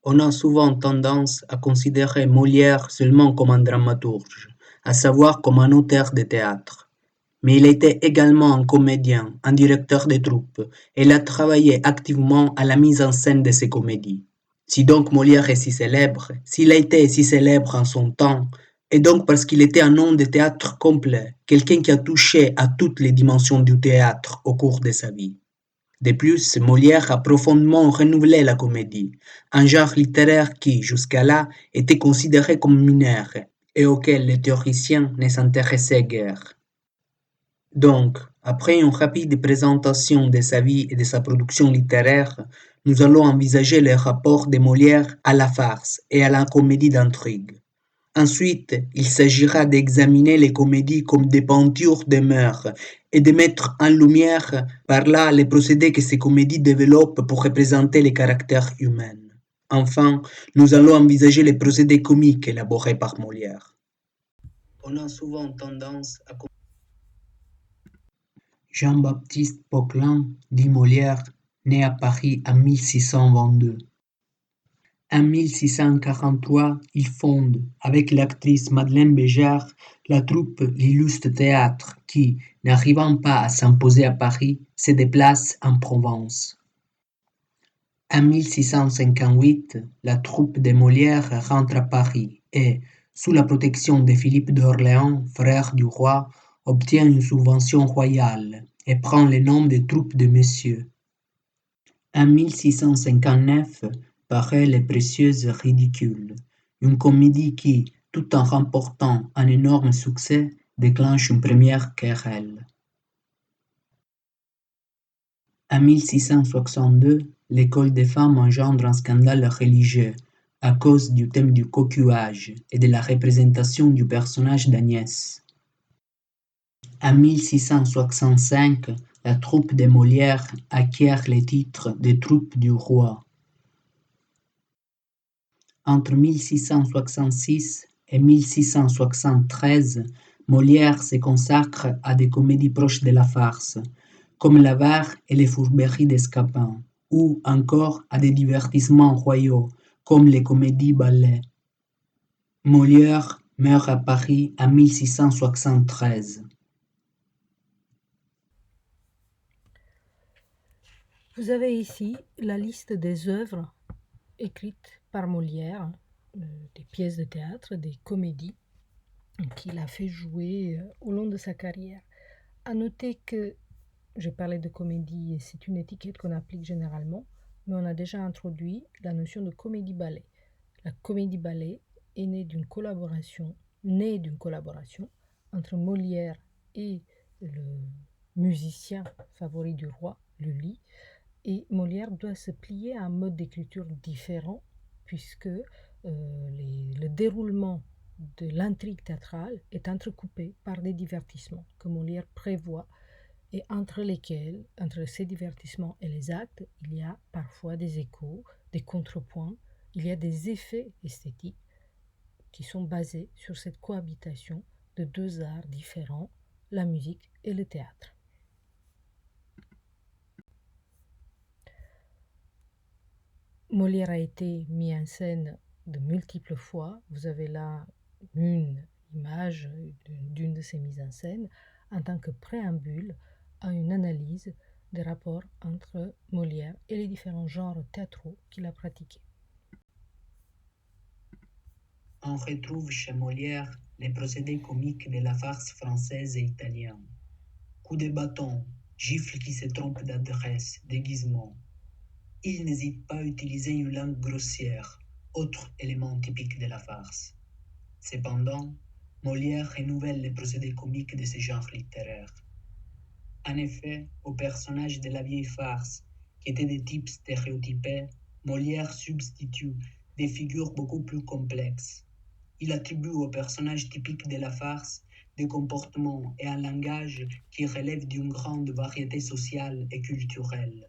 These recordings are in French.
On a souvent tendance à considérer Molière seulement comme un dramaturge, à savoir comme un auteur de théâtre. Mais il était également un comédien, un directeur de troupe, et il a travaillé activement à la mise en scène de ses comédies. Si donc Molière est si célèbre, s'il a été si célèbre en son temps, et donc parce qu'il était un homme de théâtre complet, quelqu'un qui a touché à toutes les dimensions du théâtre au cours de sa vie. De plus, Molière a profondément renouvelé la comédie, un genre littéraire qui, jusqu'à là, était considéré comme mineur et auquel les théoriciens ne s'intéressaient guère. Donc, après une rapide présentation de sa vie et de sa production littéraire, nous allons envisager le rapport de Molière à la farce et à la comédie d'intrigue. Ensuite, il s'agira d'examiner les comédies comme des peintures de mœurs et de mettre en lumière par là les procédés que ces comédies développent pour représenter les caractères humains. Enfin, nous allons envisager les procédés comiques élaborés par Molière. On a souvent tendance à Jean-Baptiste Poquelin, dit Molière, né à Paris en 1622. En 1643, il fonde, avec l'actrice Madeleine Béjart, la troupe L'Illustre Théâtre qui, n'arrivant pas à s'imposer à Paris, se déplace en Provence. En 1658, la troupe de Molière rentre à Paris et, sous la protection de Philippe d'Orléans, frère du roi, obtient une subvention royale et prend le nom de troupe de Messieurs. En 1659 paraît Les Précieuses Ridicules, une comédie qui, tout en remportant un énorme succès, déclenche une première querelle. En 1662, l'école des femmes engendre un scandale religieux à cause du thème du coquillage et de la représentation du personnage d'Agnès. En 1665, la troupe de Molière acquiert le titre de troupe du roi. Entre 1666 et 1673, Molière se consacre à des comédies proches de la farce, comme l'avare et les fourberies des Scapin, ou encore à des divertissements royaux, comme les comédies-ballets. Molière meurt à Paris en 1673. Vous avez ici la liste des œuvres écrites par Molière, des pièces de théâtre, des comédies qu'il a fait jouer au long de sa carrière. À noter que j'ai parlé de comédie et c'est une étiquette qu'on applique généralement, mais on a déjà introduit la notion de comédie-ballet. La comédie-ballet est née d'une collaboration entre Molière et le musicien favori du roi, Lully, et Molière doit se plier à un mode d'écriture différent puisque le déroulement de l'intrigue théâtrale est entrecoupé par des divertissements que Molière prévoit et entre ces divertissements et les actes, il y a parfois des échos, des contrepoints, il y a des effets esthétiques qui sont basés sur cette cohabitation de deux arts différents, la musique et le théâtre. Molière a été mis en scène de multiples fois. Vous avez là une image d'une de ces mises en scène en tant que préambule à une analyse des rapports entre Molière et les différents genres théâtraux qu'il a pratiqués. On retrouve chez Molière les procédés comiques de la farce française et italienne. Coups de bâton, gifles qui se trompent d'adresse, déguisement. Il n'hésite pas à utiliser une langue grossière, autre élément typique de la farce. Cependant, Molière renouvelle les procédés comiques de ce genre littéraire. En effet, aux personnages de la vieille farce, qui étaient des types stéréotypés, Molière substitue des figures beaucoup plus complexes. Il attribue aux personnages typiques de la farce des comportements et un langage qui relèvent d'une grande variété sociale et culturelle.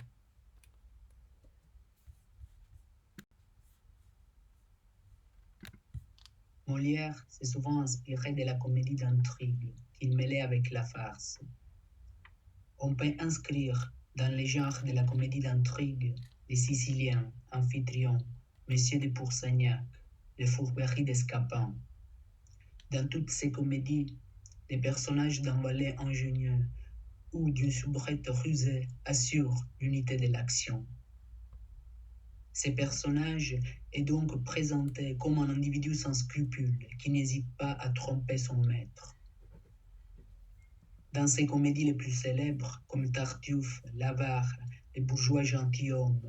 Molière s'est souvent inspiré de la comédie d'intrigue qu'il mêlait avec la farce. On peut inscrire dans les genres de la comédie d'intrigue les Siciliens, Amphitryon, Messieurs de Pourceaugnac, les fourberies des Scapins. Dans toutes ces comédies, les personnages d'un valet ingénieux ou d'une soubrette rusée assurent l'unité de l'action. Ces personnages est donc présenté comme un individu sans scrupules qui n'hésite pas à tromper son maître. Dans ces comédies les plus célèbres, comme Tartuffe, l'Avare, les bourgeois gentilshommes,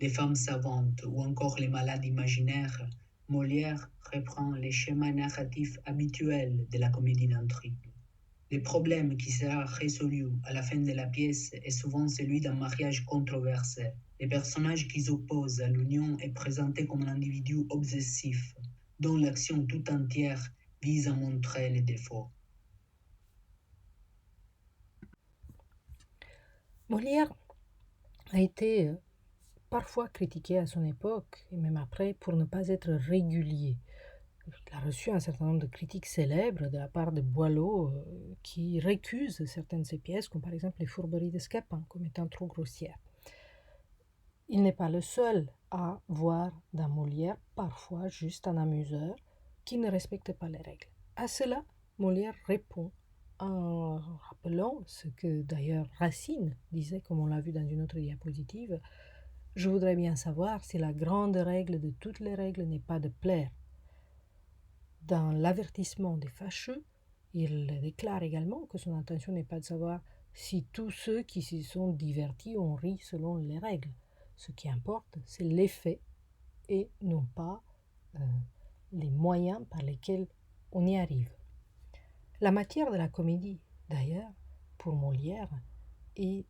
les femmes savantes ou encore les malades imaginaires, Molière reprend les schémas narratifs habituels de la comédie d'intrigue. Le problème qui sera résolu à la fin de la pièce est souvent celui d'un mariage controversé. Le personnage qui s'oppose à l'union est présenté comme un individu obsessif, dont l'action tout entière vise à montrer les défauts. Molière a été parfois critiqué à son époque, et même après, pour ne pas être régulier. Il a reçu un certain nombre de critiques célèbres de la part de Boileau qui récusent certaines de ses pièces, comme par exemple les Fourberies de Scapin, comme étant trop grossières. Il n'est pas le seul à voir dans Molière parfois juste un amuseur qui ne respecte pas les règles. À cela, Molière répond en rappelant ce que d'ailleurs Racine disait, comme on l'a vu dans une autre diapositive: je voudrais bien savoir si la grande règle de toutes les règles n'est pas de plaire. Dans l'avertissement des fâcheux, il déclare également que son intention n'est pas de savoir si tous ceux qui s'y sont divertis ont ri selon les règles. Ce qui importe, c'est l'effet et non pas les moyens par lesquels on y arrive. La matière de la comédie, d'ailleurs, pour Molière, est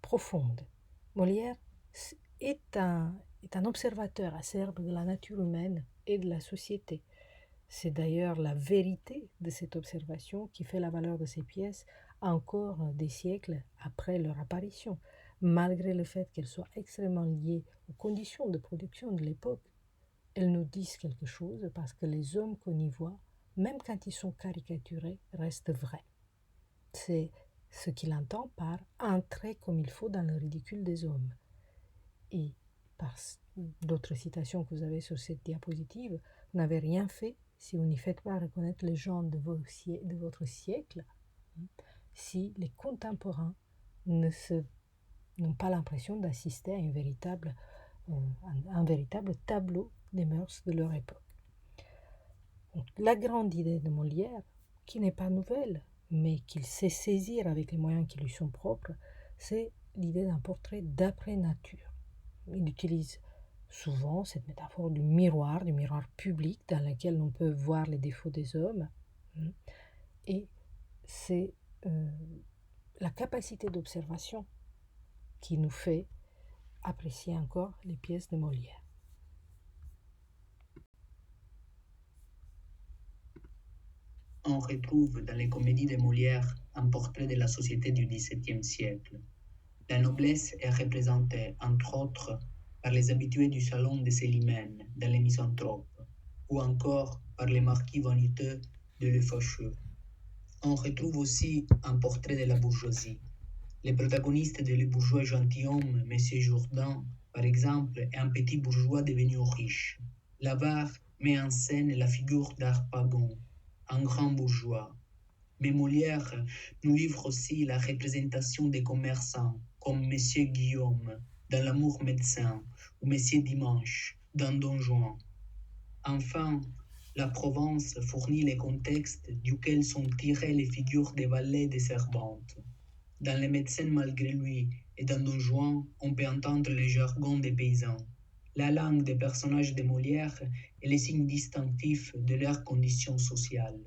profonde. Molière est un observateur acerbe de la nature humaine et de la société. C'est d'ailleurs la vérité de cette observation qui fait la valeur de ces pièces encore des siècles après leur apparition, malgré le fait qu'elles soient extrêmement liées aux conditions de production de l'époque. Elles nous disent quelque chose parce que les hommes qu'on y voit, même quand ils sont caricaturés, restent vrais. C'est ce qu'il entend par entrer comme il faut dans le ridicule des hommes. Et par d'autres citations que vous avez sur cette diapositive, vous n'avez rien fait si vous n'y faites pas reconnaître les gens de votre siècle, si les contemporains n'ont pas l'impression d'assister à un véritable tableau des mœurs de leur époque. Donc, la grande idée de Molière, qui n'est pas nouvelle, mais qu'il sait saisir avec les moyens qui lui sont propres, c'est l'idée d'un portrait d'après-nature. Il utilise souvent cette métaphore du miroir public dans lequel on peut voir les défauts des hommes. Et c'est la capacité d'observation qui nous fait apprécier encore les pièces de Molière. On retrouve dans les comédies de Molière un portrait de la société du XVIIe siècle. La noblesse est représentée, entre autres, par les habitués du salon de Célimène dans Les Misanthropes, ou encore par les marquis vaniteux de Le Fâcheux. On retrouve aussi un portrait de la bourgeoisie. Le protagoniste de Le bourgeois gentilhomme, M. Jourdain, par exemple, est un petit bourgeois devenu riche. L'Avare met en scène la figure d'Harpagon, un grand bourgeois. Mais Molière nous livre aussi la représentation des commerçants, comme M. Guillaume dans L'Amour médecin ou M. Dimanche dans Don Juan. Enfin, la Provence fournit les contextes duquel sont tirées les figures des valets et des servantes. Dans Les médecins malgré lui et dans Don Juan, on peut entendre le jargon des paysans. La langue des personnages de Molière est le signe distinctif de leur condition sociale.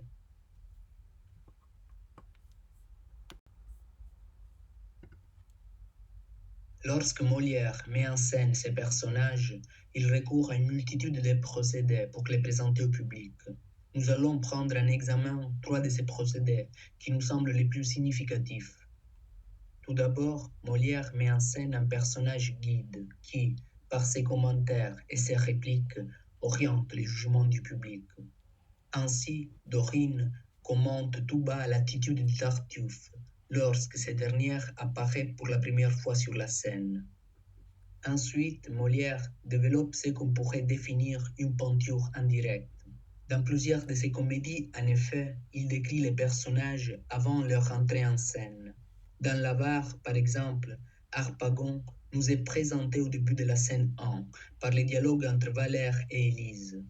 Lorsque Molière met en scène ses personnages, il recourt à une multitude de procédés pour les présenter au public. Nous allons prendre en examen 3 de ces procédés qui nous semblent les plus significatifs. Tout d'abord, Molière met en scène un personnage guide qui, par ses commentaires et ses répliques, oriente les jugements du public. Ainsi, Dorine commente tout bas l'attitude de Tartuffe lorsque cette dernière apparaît pour la première fois sur la scène. Ensuite, Molière développe ce qu'on pourrait définir une peinture indirecte. Dans plusieurs de ses comédies, en effet, il décrit les personnages avant leur entrée en scène. Dans l'Avare, par exemple, Harpagon nous est présenté au début de la scène 1 par les dialogues entre Valère et Élise.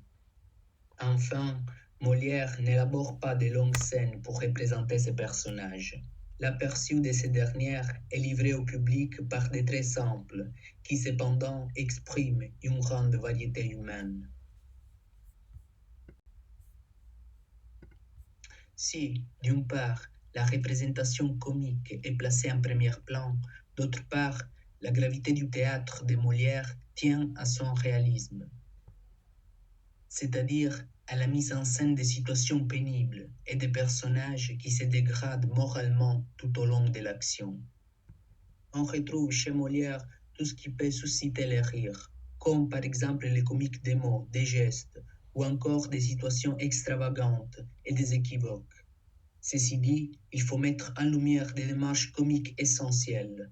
Enfin, Molière n'élabore pas de longues scènes pour représenter ces personnages. L'aperçu de ces dernières est livré au public par des traits simples, qui cependant expriment une grande variété humaine. Si, d'une part, la représentation comique est placée en premier plan, d'autre part, la gravité du théâtre de Molière tient à son réalisme, c'est-à-dire à la mise en scène des situations pénibles et des personnages qui se dégradent moralement tout au long de l'action. On retrouve chez Molière tout ce qui peut susciter les rires, comme par exemple les comiques des mots, des gestes, ou encore des situations extravagantes et des équivoques. Ceci dit, il faut mettre en lumière des démarches comiques essentielles.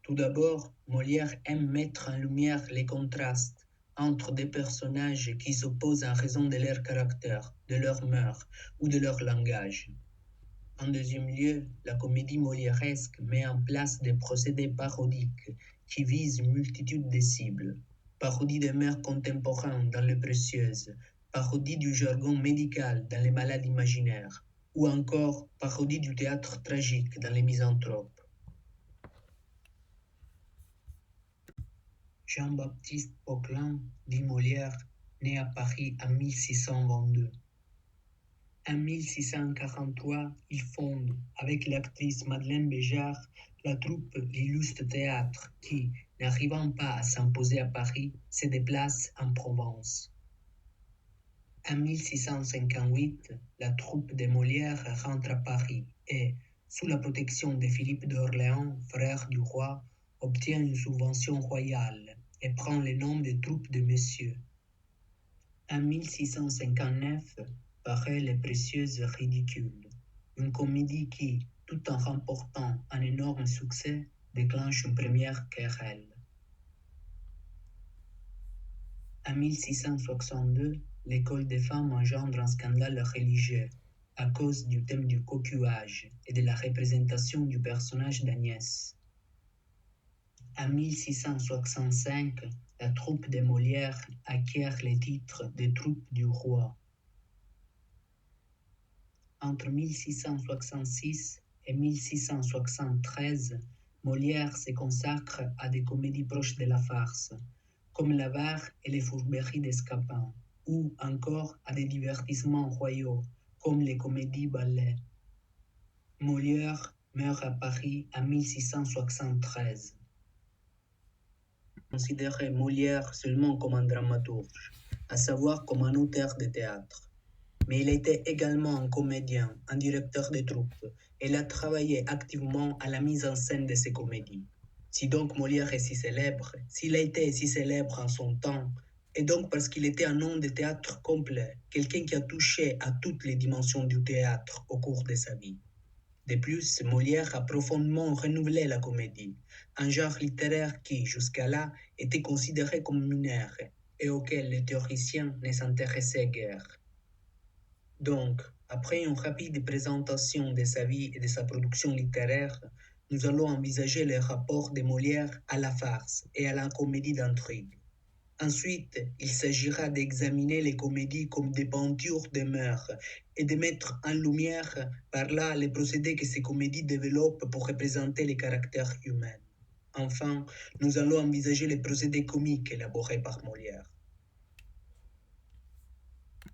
Tout d'abord, Molière aime mettre en lumière les contrastes entre des personnages qui s'opposent en raison de leur caractère, de leur mœurs ou de leur langage. En deuxième lieu, la comédie molièresque met en place des procédés parodiques qui visent une multitude de cibles. Parodie des mœurs contemporains dans Les Précieuses, parodie du jargon médical dans Les Malades imaginaires, ou encore parodie du théâtre tragique dans Les Misanthropes. Jean-Baptiste Poquelin, dit Molière, né à Paris en 1622. En 1643, il fonde, avec l'actrice Madeleine Béjart, la troupe L'Illustre Théâtre qui, n'arrivant pas à s'imposer à Paris, se déplace en Provence. En 1658, la troupe de Molière rentre à Paris et, sous la protection de Philippe d'Orléans, frère du roi, obtient une subvention royale et prend le nom de troupe de Messieurs. En 1659, paraît Les Précieuses ridicules, une comédie qui, tout en remportant un énorme succès, déclenche une première querelle. En 1662, l'école des femmes engendre un scandale religieux à cause du thème du cocuage et de la représentation du personnage d'Agnès. En 1665, la troupe de Molière acquiert le titre de troupe du roi. Entre 1666 et 1673, Molière se consacre à des comédies proches de la farce, comme l'Avare et les fourberies des Scapin, ou encore à des divertissements royaux, comme les comédies-ballets. Molière meurt à Paris en 1673. Considérer Molière seulement comme un dramaturge, à savoir comme un auteur de théâtre. Mais il était également un comédien, un directeur de troupe, et il a travaillé activement à la mise en scène de ses comédies. Si donc Molière est si célèbre, s'il a été si célèbre en son temps, et donc parce qu'il était un homme de théâtre complet, quelqu'un qui a touché à toutes les dimensions du théâtre au cours de sa vie. De plus, Molière a profondément renouvelé la comédie, un genre littéraire qui, jusqu'à là, était considéré comme mineur et auquel les théoriciens ne s'intéressaient guère. Donc, après une rapide présentation de sa vie et de sa production littéraire, nous allons envisager le rapport de Molière à la farce et à la comédie d'intrigue. Ensuite, il s'agira d'examiner les comédies comme des peintures de mœurs et de mettre en lumière par là les procédés que ces comédies développent pour représenter les caractères humains. Enfin, nous allons envisager les procédés comiques élaborés par Molière.